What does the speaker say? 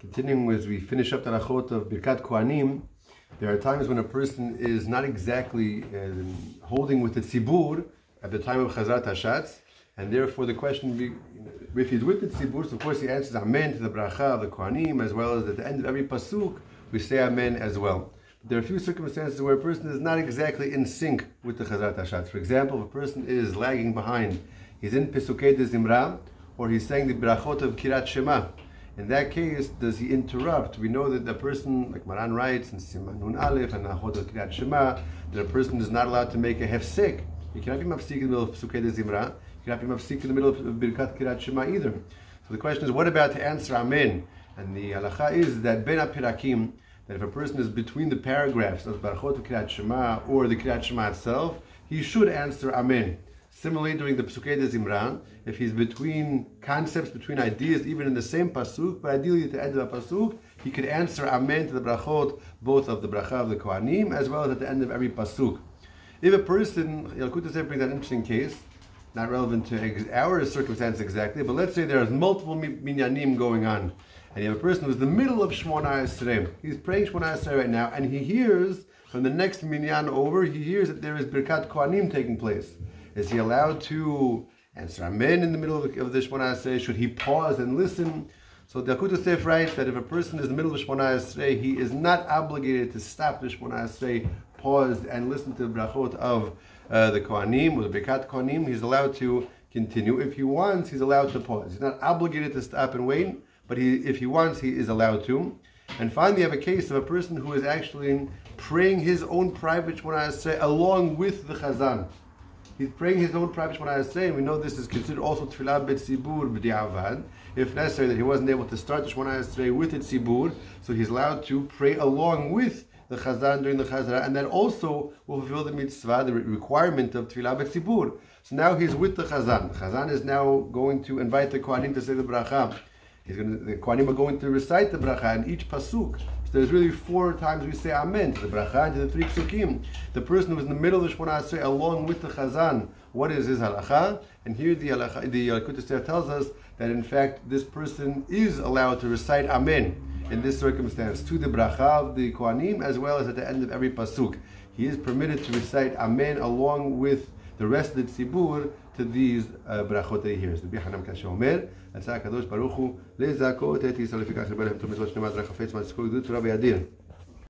Continuing as we finish up the halachot of Birkat Kohanim, there are times when a person is not exactly holding with the tzibur at the time of Chazrat Hashatz, and therefore the question, if he's with the tzibur, so of course he answers Amen to the bracha of the Kohanim, as well as at the end of every pasuk, we say Amen as well. But there are a few circumstances where a person is not exactly in sync with the Chazrat Hashatz. For example, if a person is lagging behind, he's in Pesukei de Zimra, or he's saying the brachot of Kirat Shema. In that case, does he interrupt? We know that the person, like Maran writes in Siman Nun Aleph and Nachot of Kirat Shema, that a person is not allowed to make a hefsek. He cannot be mafsik in the middle of Pesukei de Zimra. He cannot be mafsik in the middle of Birkat Kirat Shema either. So the question is, what about to answer Amen? And the halacha is that Ben HaPirakim, that if a person is between the paragraphs of Barachot of Kirat Shema or the Kirat Shema itself, he should answer Amen. Similarly, during the Pesukei de Zimra, if he's between concepts, between ideas, even in the same pasuk, but ideally at the end of the pasuk, he could answer Amen to the brachot, both of the bracha of the Kohanim, as well as at the end of every pasuk. If a person, Yalkut Yosef brings an interesting case, not relevant to our circumstance exactly, but let's say there's multiple minyanim going on, and you have a person who's in the middle of Shmona Esrei. He's praying Shmona Esrei right now, and he hears from the next minyan over, he hears that there is Birkat Kohanim taking place. Is he allowed to answer Amen in the middle of the Shmona Esrei? Should he pause and listen? So the Yalkut Yosef writes that if a person is in the middle of the Shmona Esrei, he is not obligated to stop the Shmona Esrei, pause and listen to the brachot of the Kohanim or the Birkat Kohanim. He's allowed to continue. If he wants, he's allowed to pause. He's not obligated to stop and wait, but if he wants, he is allowed to. And finally, you have a case of a person who is actually praying his own private Shmona Esrei along with the Chazan. He's praying his own private Shmona Esrei, and we know this is considered also Tfilah B'tzibur B'di'avad, if necessary, that he wasn't able to start the Shmona Esrei with the tzibur, so he's allowed to pray along with the Chazan during the Chazara, and that also will fulfill the mitzvah, the requirement of Tfilah B'tzibur. So now he's with the Chazan. The Chazan is now going to invite the Kohanim to say the bracha. The Kohanim are going to recite the bracha in each pasuk. So there's really 4 times we say Amen to the bracha and to the 3 psukim. The person who's in the middle of the Shmona Esrei along with the Chazan, what is his halacha? And here the Yalkut Yosef tells us that in fact this person is allowed to recite Amen in this circumstance to the bracha of the Kohanim as well as at the end of every pasuk. He is permitted to recite Amen along with the rest of the tzibur to these brachot that he hears. Rabbi Hanam Kasher Omer, Atzah HaKadosh Baruch Hu, Lezakot et Yisrael, לפיכך הרבה להם תור מצוות שנאמר רק חפץ מהזכות גדול תורה בידיר.